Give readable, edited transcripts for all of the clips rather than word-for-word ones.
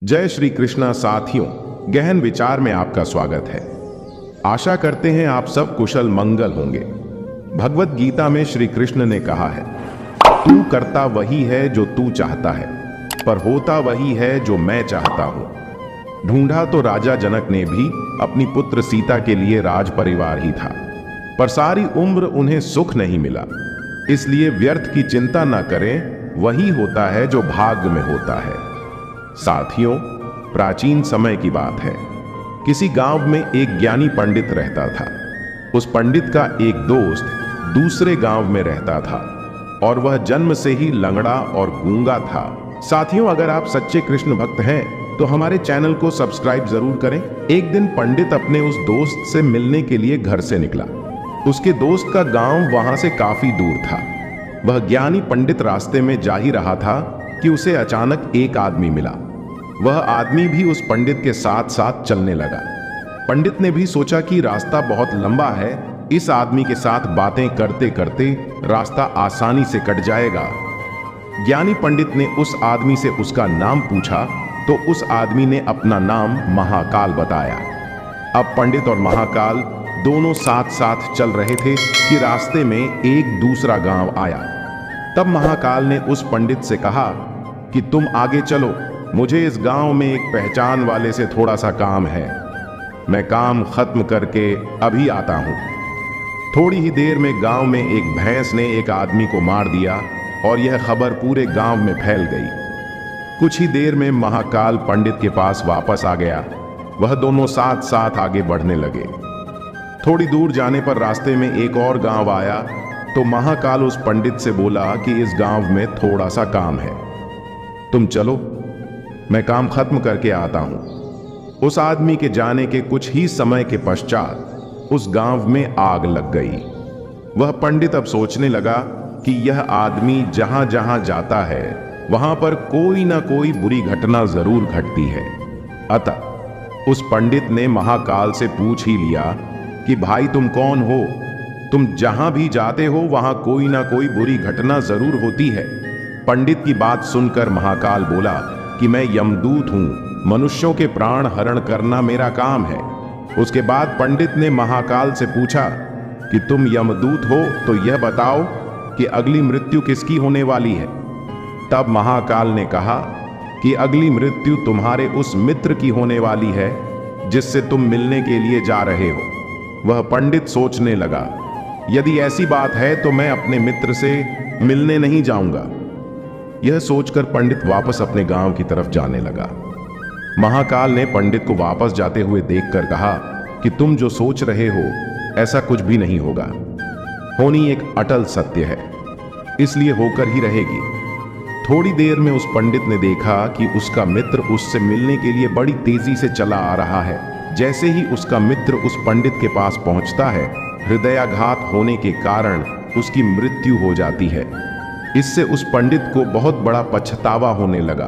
जय श्री कृष्णा साथियों, गहन विचार में आपका स्वागत है। आशा करते हैं आप सब कुशल मंगल होंगे। भगवत गीता में श्री कृष्ण ने कहा है, तू करता वही है जो तू चाहता है, पर होता वही है जो मैं चाहता हूं। ढूंढा तो राजा जनक ने भी अपनी पुत्र सीता के लिए राज परिवार ही था, पर सारी उम्र उन्हें सुख नहीं मिला। इसलिए व्यर्थ की चिंता न करें, वही होता है जो भाग्य में होता है। साथियों, प्राचीन समय की बात है। किसी गांव में एक ज्ञानी पंडित रहता था। उस पंडित का एक दोस्त दूसरे गांव में रहता था और वह जन्म से ही लंगड़ा और गूंगा था। साथियों, अगर आप सच्चे कृष्ण भक्त हैं तो हमारे चैनल को सब्सक्राइब जरूर करें। एक दिन पंडित अपने उस दोस्त से मिलने के लिए घर से निकला। उसके दोस्त का गांव वहां से काफी दूर था। वह ज्ञानी पंडित रास्ते में जा ही रहा था कि उसे अचानक एक आदमी मिला। वह आदमी भी उस पंडित के साथ साथ चलने लगा। पंडित ने भी सोचा कि रास्ता बहुत लंबा है, इस आदमी के साथ बातें करते करते रास्ता आसानी से कट जाएगा। ज्ञानी पंडित ने उस आदमी से उसका नाम पूछा तो उस आदमी ने अपना नाम महाकाल बताया। अब पंडित और महाकाल दोनों साथ साथ चल रहे थे कि रास्ते में एक दूसरा गांव आया। तब महाकाल ने उस पंडित से कहा कि तुम आगे चलो, मुझे इस गांव में एक पहचान वाले से थोड़ा सा काम है। मैं काम खत्म करके अभी आता हूं। थोड़ी ही देर में गांव में एक भैंस ने एक आदमी को मार दिया और यह खबर पूरे गांव में फैल गई। कुछ ही देर में महाकाल पंडित के पास वापस आ गया। वह दोनों साथ साथ आगे बढ़ने लगे। थोड़ी दूर जाने पर रास्ते में एक और गांव आया तो महाकाल उस पंडित से बोला कि इस गांव में थोड़ा सा काम है, तुम चलो, मैं काम खत्म करके आता हूं। उस आदमी के जाने के कुछ ही समय के पश्चात उस गांव में आग लग गई। वह पंडित अब सोचने लगा कि यह आदमी जहां जहां जाता है वहां पर कोई ना कोई बुरी घटना जरूर घटती है। अतः उस पंडित ने महाकाल से पूछ ही लिया कि भाई तुम कौन हो? तुम जहां भी जाते हो वहां कोई ना कोई बुरी घटना जरूर होती है। पंडित की बात सुनकर महाकाल बोला कि मैं यमदूत हूं, मनुष्यों के प्राण हरण करना मेरा काम है। उसके बाद पंडित ने महाकाल से पूछा कि तुम यमदूत हो तो यह बताओ कि अगली मृत्यु किसकी होने वाली है। तब महाकाल ने कहा कि अगली मृत्यु तुम्हारे उस मित्र की होने वाली है जिससे तुम मिलने के लिए जा रहे हो। वह पंडित सोचने लगा, यदि ऐसी बात है तो मैं अपने मित्र से मिलने नहीं जाऊंगा। यह सोचकर पंडित वापस अपने गांव की तरफ जाने लगा। महाकाल ने पंडित को वापस जाते हुए देखकर कहा कि तुम जो सोच रहे हो ऐसा कुछ भी नहीं होगा। होनी एक अटल सत्य है, इसलिए होकर ही रहेगी। थोड़ी देर में उस पंडित ने देखा कि उसका मित्र उससे मिलने के लिए बड़ी तेजी से चला आ रहा है। जैसे ही उसका मित्र उस पंडित के पास पहुंचता है, हृदयाघात होने के कारण उसकी मृत्यु हो जाती है। इससे उस पंडित को बहुत बड़ा पछतावा होने लगा।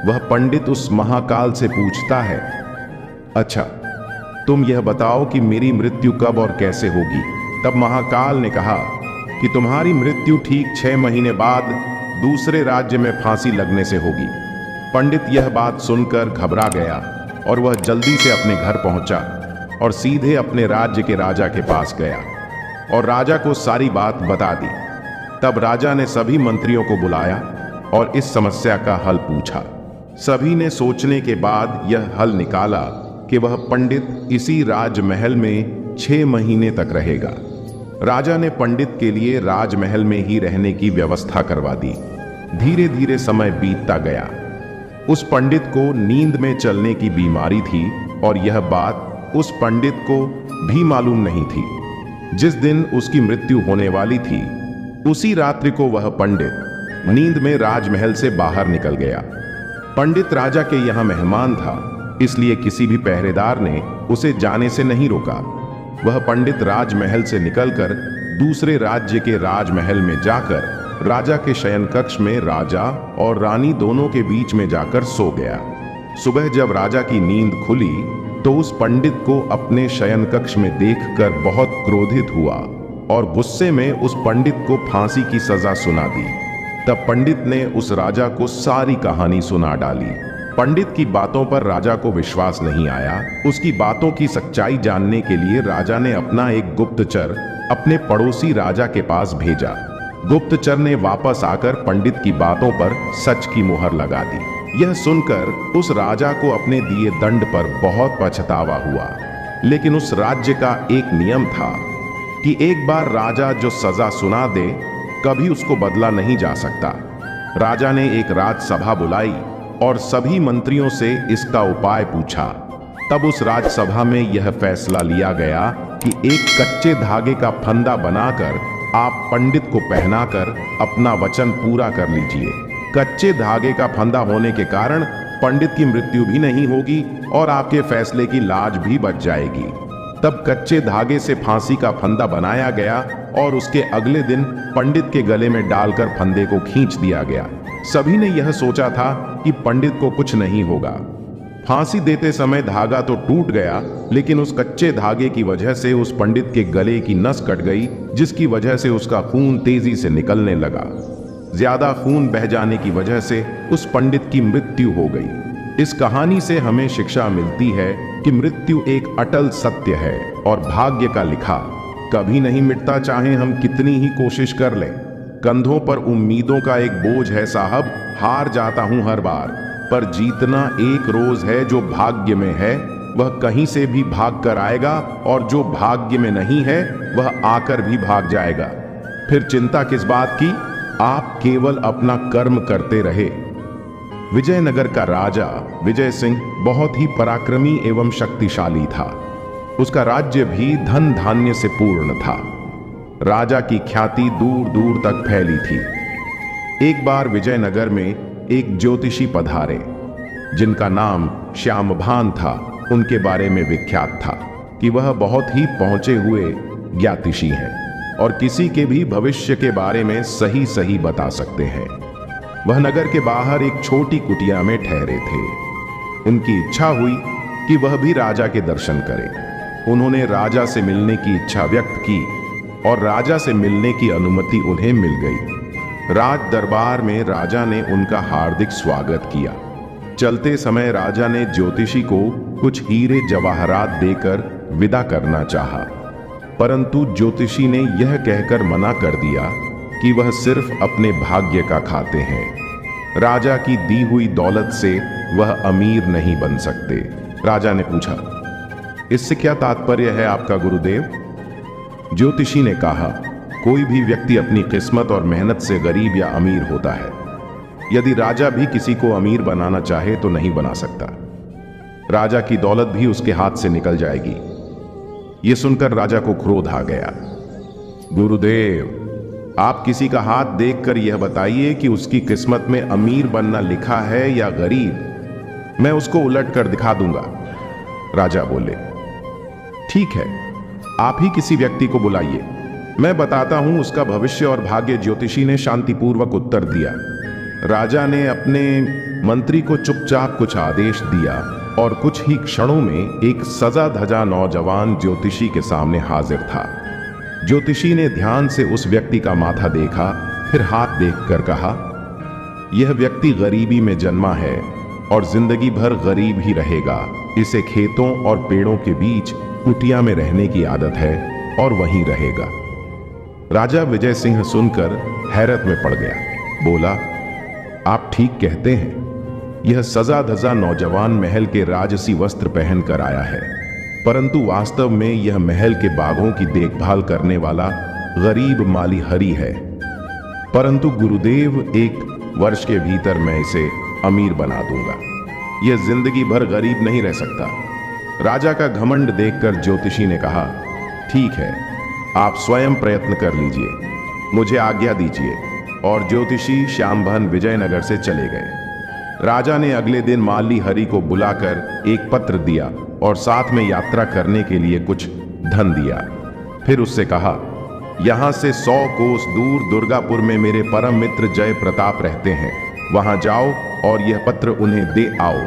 वह पंडित उस महाकाल से पूछता है, अच्छा तुम यह बताओ कि मेरी मृत्यु कब और कैसे होगी। तब महाकाल ने कहा कि तुम्हारी मृत्यु ठीक 6 महीने बाद दूसरे राज्य में फांसी लगने से होगी। पंडित यह बात सुनकर घबरा गया और वह जल्दी से अपने घर पहुंचा और सीधे अपने राज्य के राजा के पास गया और राजा को सारी बात बता दी। तब राजा ने सभी मंत्रियों को बुलाया और इस समस्या का हल पूछा। सभी ने सोचने के बाद यह हल निकाला कि वह पंडित इसी राजमहल में 6 महीने तक रहेगा। राजा ने पंडित के लिए राजमहल में ही रहने की व्यवस्था करवा दी। धीरे धीरे समय बीतता गया। उस पंडित को नींद में चलने की बीमारी थी और यह बात उस पंडित को भी मालूम नहीं थी। जिस दिन उसकी मृत्यु होने वाली थी, उसी रात्रि को वह पंडित नींद में राजमहल से बाहर निकल गया। पंडित राजा के यहाँ मेहमान था, इसलिए किसी भी पहरेदार ने उसे जाने से नहीं रोका। वह पंडित राजमहल से निकलकर दूसरे राज्य के राजमहल में जाकर राजा के शयन कक्ष में राजा और रानी दोनों के बीच में जाकर सो गया। सुबह जब राजा की नींद खुली तो उस पंडित को अपने शयन कक्ष में देखकर बहुत क्रोधित हुआ और गुस्से में उस पंडित को फांसी की सजा सुना दी। तब पंडित ने उस राजा को सारी कहानी सुना डाली। पंडित की बातों पर राजा को विश्वास नहीं आया। उसकी बातों की सच्चाई जानने के लिए राजा ने अपना एक गुप्तचर अपने पड़ोसी राजा के पास भेजा। गुप्तचर ने वापस आकर पंडित की बातों पर सच की मुहर लगा दी। यह सुनकर उस राजा को अपने दिए दंड पर बहुत पछतावा हुआ। लेकिन उस राज्य का एक नियम था कि एक बार राजा जो सजा सुना दे, कभी उसको बदला नहीं जा सकता। राजा ने एक राजसभा बुलाई और सभी मंत्रियों से इसका उपाय पूछा। तब उस राजसभा में यह फैसला लिया गया कि एक कच्चे धागे का फंदा बनाकर आप पंडित को पहनाकर अपना वचन पूरा कर लीजिए। कच्चे धागे का फंदा होने के कारण पंडित की मृत्यु भी नहीं होगी और आपके फैसले की लाज भी बच जाएगी। तब कच्चे धागे से फांसी का फंदा बनाया गया और उसके अगले दिन पंडित के गले में डालकर फंदे को खींच दिया गया। सभी ने यह सोचा था कि पंडित को कुछ नहीं होगा। फांसी देते समय धागा तो टूट गया, लेकिन उस कच्चे धागे की वजह से उस पंडित के गले की नस कट गई, जिसकी वजह से उसका खून तेजी से निकलने लगा। ज्यादा खून बह जाने की वजह से उस पंडित की मृत्यु हो गई। इस कहानी से हमें शिक्षा मिलती है कि मृत्यु एक अटल सत्य है और भाग्य का लिखा कभी नहीं मिटता, चाहे हम कितनी ही कोशिश कर लें। कंधों पर उम्मीदों का एक बोझ है साहब, हार जाता हूं हर बार, पर जीतना एक रोज है। जो भाग्य में है वह कहीं से भी भाग कर आएगा और जो भाग्य में नहीं है वह आकर भी भाग जाएगा। फिर चिंता किस बात की, आप केवल अपना कर्म करते रहे। विजयनगर का राजा विजय सिंह बहुत ही पराक्रमी एवं शक्तिशाली था। उसका राज्य भी धन धान्य से पूर्ण था। राजा की ख्याति दूर दूर तक फैली थी। एक बार विजयनगर में एक ज्योतिषी पधारे, जिनका नाम श्यामभान था। उनके बारे में विख्यात था कि वह बहुत ही पहुंचे हुए ज्ञातिषी हैं और किसी के भी भविष्य के बारे में सही सही बता सकते हैं। वह नगर के बाहर एक छोटी कुटिया में ठहरे थे। उनकी इच्छा हुई कि वह भी राजा के दर्शन करें। उन्होंने राजा से मिलने की इच्छा व्यक्त की और राजा से मिलने की अनुमति उन्हें मिल गई। राज दरबार में राजा ने उनका हार्दिक स्वागत किया। चलते समय राजा ने ज्योतिषी को कुछ हीरे जवाहरात देकर विदा करना चाहा, परंतु ज्योतिषी ने यह कहकर मना कर दिया कि वह सिर्फ अपने भाग्य का खाते हैं। राजा की दी हुई दौलत से वह अमीर नहीं बन सकते। राजा ने पूछा, इससे क्या तात्पर्य है आपका गुरुदेव? ज्योतिषी ने कहा, कोई भी व्यक्ति अपनी किस्मत और मेहनत से गरीब या अमीर होता है। यदि राजा भी किसी को अमीर बनाना चाहे तो नहीं बना सकता। राजा की दौलत भी उसके हाथ से निकल जाएगी। यह सुनकर राजा को क्रोध आ गया। गुरुदेव, आप किसी का हाथ देखकर यह बताइए कि उसकी किस्मत में अमीर बनना लिखा है या गरीब। मैं उसको उलट कर दिखा दूंगा। राजा बोले, ठीक है, आप ही किसी व्यक्ति को बुलाइए, मैं बताता हूं उसका भविष्य और भाग्य। ज्योतिषी ने शांतिपूर्वक उत्तर दिया। राजा ने अपने मंत्री को चुपचाप कुछ आदेश दिया और कुछ ही क्षणों में एक सजा धजा नौजवान ज्योतिषी के सामने हाजिर था। ज्योतिषी ने ध्यान से उस व्यक्ति का माथा देखा, फिर हाथ देखकर कहा, यह व्यक्ति गरीबी में जन्मा है और जिंदगी भर गरीब ही रहेगा। इसे खेतों और पेड़ों के बीच कुटिया में रहने की आदत है और वहीं रहेगा। राजा विजय सिंह सुनकर हैरत में पड़ गया। बोला, आप ठीक कहते हैं। यह सजा धजा नौजवान महल के राजसी वस्त्र पहनकर आया है, परंतु वास्तव में यह महल के बागों की देखभाल करने वाला गरीब माली हरी है। परंतु गुरुदेव, 1 वर्ष के भीतर मैं इसे अमीर बना दूंगा। यह जिंदगी भर गरीब नहीं रह सकता। राजा का घमंड देखकर ज्योतिषी ने कहा, ठीक है, आप स्वयं प्रयत्न कर लीजिए, मुझे आज्ञा दीजिए। और ज्योतिषी श्यामभान विजयनगर से चले गए। राजा ने अगले दिन माली हरि को बुलाकर एक पत्र दिया और साथ में यात्रा करने के लिए कुछ धन दिया। फिर उससे कहा, यहां से 100 कोस दूर दुर्गापुर में मेरे परम मित्र जय प्रताप रहते हैं, वहां जाओ और यह पत्र उन्हें दे आओ।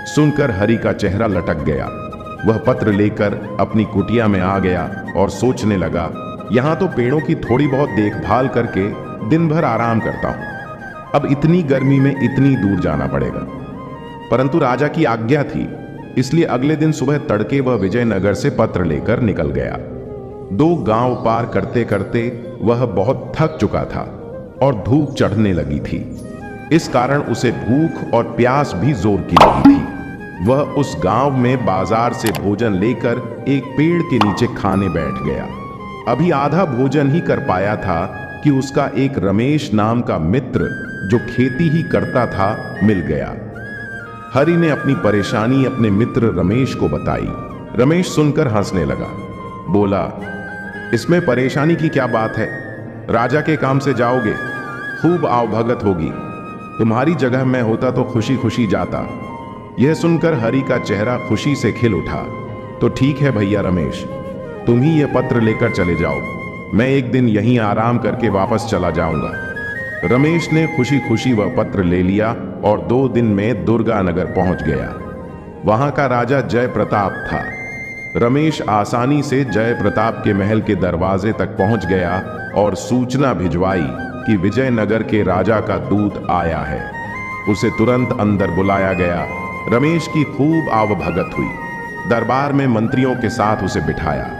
सुनकर हरि का चेहरा लटक गया। वह पत्र लेकर अपनी कुटिया में आ गया और सोचने लगा, यहां तो पेड़ों की थोड़ी बहुत देखभाल करके दिन भर आराम करता हूं, अब इतनी गर्मी में इतनी दूर जाना पड़ेगा। परंतु राजा की आज्ञा थी, इसलिए अगले दिन सुबह तड़के वह विजयनगर से पत्र लेकर निकल गया। 2 गांव पार करते करते वह बहुत थक चुका था और धूप चढ़ने लगी थी। इस कारण उसे भूख और प्यास भी जोर की लगी थी। वह उस गांव में बाजार से भोजन लेकर एक पेड़ के नीचे खाने बैठ गया। अभी आधा भोजन ही कर पाया था कि उसका एक रमेश नाम का मित्र, जो खेती ही करता था, मिल गया। हरि ने अपनी परेशानी अपने मित्र रमेश को बताई। रमेश सुनकर हंसने लगा, बोला, इसमें परेशानी की क्या बात है? राजा के काम से जाओगे, खूब आवभगत होगी। तुम्हारी जगह मैं होता तो खुशी खुशी जाता। यह सुनकर हरि का चेहरा खुशी से खिल उठा। तो ठीक है भैया रमेश, तुम ही यह पत्र लेकर चले जाओ, मैं एक दिन यहीं आराम करके वापस चला जाऊंगा। रमेश ने खुशी खुशी वह पत्र ले लिया और 2 दिन में दुर्गानगर पहुंच गया। वहां का राजा जय प्रताप था। रमेश आसानी से जय प्रताप के महल के दरवाजे तक पहुंच गया और सूचना भिजवाई कि विजयनगर के राजा का दूत आया है। उसे तुरंत अंदर बुलाया गया। रमेश की खूब आवभगत हुई। दरबार में मंत्रियों के साथ उसे बिठाया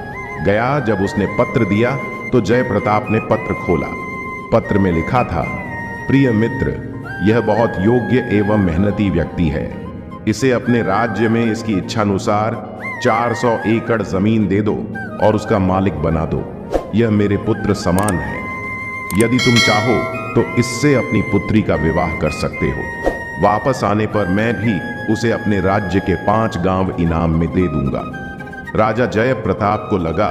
गया। जब उसने पत्र दिया तो जय प्रताप ने पत्र खोला। पत्र में लिखा था, प्रिय मित्र, यह बहुत योग्य एवं मेहनती व्यक्ति है। इसे अपने राज्य में इसकी इच्छानुसार 400 एकड़ जमीन दे दो और उसका मालिक बना दो। यह मेरे पुत्र समान है। यदि तुम चाहो तो इससे अपनी पुत्री का विवाह कर सकते हो। वापस आने पर मैं भी उसे अपने राज्य के 5 गांव इनाम में दे दूंगा। राजा जय प्रताप को लगा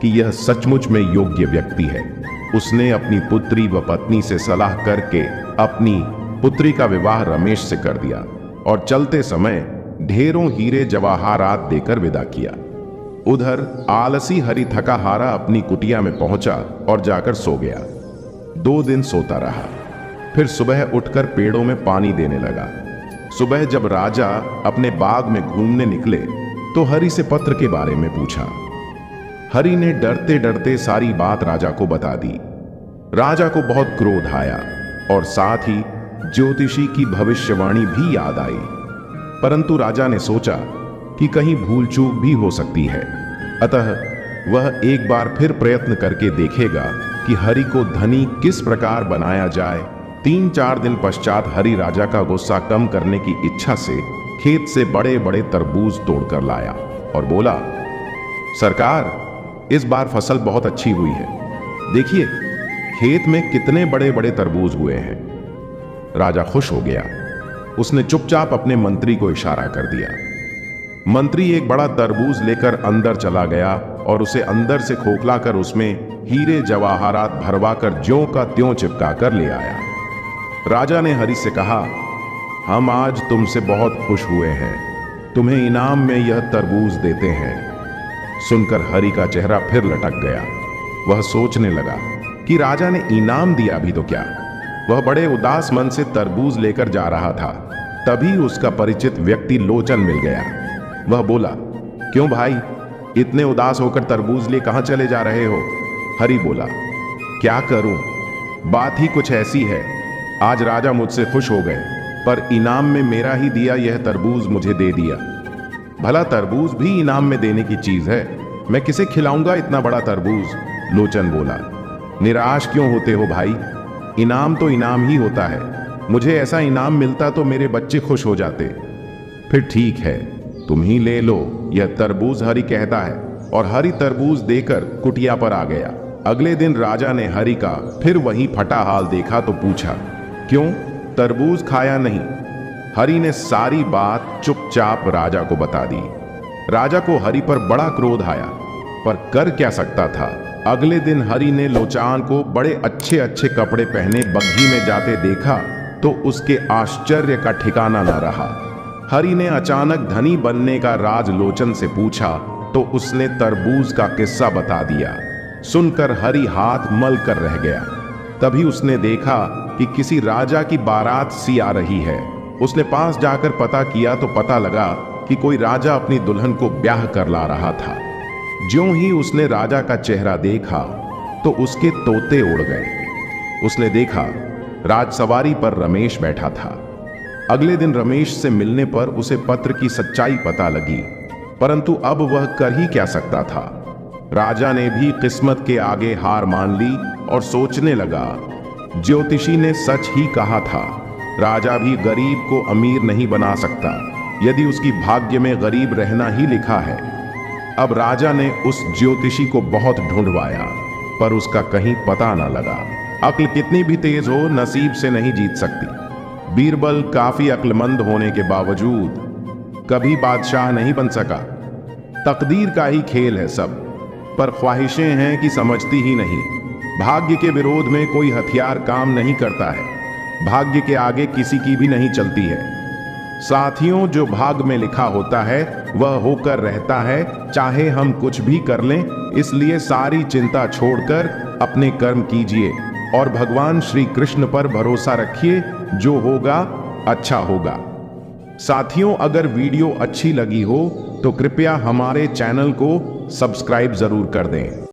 कि यह सचमुच में योग्य व्यक्ति है। उसने अपनी पुत्री व पत्नी से सलाह करके अपनी पुत्री का विवाह रमेश से कर दिया और चलते समय ढेरों हीरे जवाहरात देकर विदा किया। उधर आलसी हरि थका हारा अपनी कुटिया में पहुंचा और जाकर सो गया। 2 दिन सोता रहा। फिर सुबह उठकर पेड़ों में पानी देने लगा। सुबह जब राजा अपने बाग में घूमने निकले तो हरि से पत्र के बारे में पूछा। हरि ने डरते डरते सारी बात राजा को बता दी। राजा को बहुत क्रोध आया और साथ ही ज्योतिषी की भविष्यवाणी भी याद आई। परंतु राजा ने सोचा कि कहीं भूल चूक भी हो सकती है, अतः वह एक बार फिर प्रयत्न करके देखेगा कि हरि को धनी किस प्रकार बनाया जाए। 3-4 दिन पश्चात हरि राजा का गुस्सा कम करने की इच्छा से खेत से बड़े बड़े तरबूज तोड़कर लाया और बोला, सरकार, इस बार फसल बहुत अच्छी हुई है। देखिए खेत में कितने बड़े बड़े तरबूज हुए हैं। राजा खुश हो गया। उसने चुपचाप अपने मंत्री को इशारा कर दिया। मंत्री एक बड़ा तरबूज लेकर अंदर चला गया और उसे अंदर से खोखला कर उसमें हीरे जवाहरात भरवा कर ज्यों का त्यों चिपका कर ले आया। राजा ने हरि से कहा, हम आज तुमसे बहुत खुश हुए हैं, तुम्हें इनाम में यह तरबूज देते हैं। सुनकर हरि का चेहरा फिर लटक गया। वह सोचने लगा कि राजा ने इनाम दिया भी तो क्या। वह बड़े उदास मन से तरबूज लेकर जा रहा था, तभी उसका परिचित व्यक्ति लोचन मिल गया। वह बोला, क्यों भाई, इतने उदास होकर तरबूज ले कहां चले जा रहे हो? हरि बोला, क्या करूं, बात ही कुछ ऐसी है। आज राजा मुझसे खुश हो गए, पर इनाम में मेरा ही दिया यह तरबूज मुझे दे दिया। भला तरबूज भी इनाम में देने की चीज है, मैं किसे खिलाऊंगा इतना बड़ा तरबूज? लोचन बोला, निराश क्यों होते हो भाई, इनाम तो इनाम ही होता है। मुझे ऐसा इनाम मिलता तो मेरे बच्चे खुश हो जाते। फिर ठीक है, तुम ही ले लो, यह तरबूज हरि कहता है। और हरि तरबूज देकर कुटिया पर आ गया। अगले दिन राजा ने हरि का फिर वही फटा हाल देखा तो पूछा, क्यों तरबूज खाया नहीं? हरि ने सारी बात चुपचाप राजा को बता दी। राजा को हरि पर बड़ा क्रोध आया, पर कर क्या सकता था। अगले दिन हरि ने लोचान को बड़े अच्छे अच्छे कपड़े पहने बग्घी में जाते देखा तो उसके आश्चर्य का ठिकाना न रहा। हरि ने अचानक धनी बनने का राज लोचन से पूछा तो उसने तरबूज का किस्सा बता दिया। सुनकर हरि हाथ मल कर रह गया। तभी उसने देखा कि किसी राजा की बारात सी आ रही है। उसने पास जाकर पता किया तो पता लगा कि कोई राजा अपनी दुल्हन को ब्याह कर ला रहा था। ज्यों ही उसने राजा का चेहरा देखा तो उसके तोते उड़ गए। उसने देखा राजसवारी पर रमेश बैठा था। अगले दिन रमेश से मिलने पर उसे पत्र की सच्चाई पता लगी, परंतु अब वह कर ही क्या सकता था। राजा ने भी किस्मत के आगे हार मान ली और सोचने लगा, ज्योतिषी ने सच ही कहा था, राजा भी गरीब को अमीर नहीं बना सकता यदि उसकी भाग्य में गरीब रहना ही लिखा है। अब राजा ने उस ज्योतिषी को बहुत ढूंढवाया, पर उसका कहीं पता न लगा। अक्ल कितनी भी तेज हो, नसीब से नहीं जीत सकती। बीरबल काफी अक्लमंद होने के बावजूद कभी बादशाह नहीं बन सका। तकदीर का ही खेल है सब, पर ख्वाहिशें हैं कि समझती ही नहीं। भाग्य के विरोध में कोई हथियार काम नहीं करता है, भाग्य के आगे किसी की भी नहीं चलती है। साथियों, जो भाग में लिखा होता है वह होकर रहता है, चाहे हम कुछ भी कर लें। इसलिए सारी चिंता छोड़कर अपने कर्म कीजिए और भगवान श्री कृष्ण पर भरोसा रखिए, जो होगा अच्छा होगा। साथियों, अगर वीडियो अच्छी लगी हो तो कृपया हमारे चैनल को सब्सक्राइब जरूर कर दें।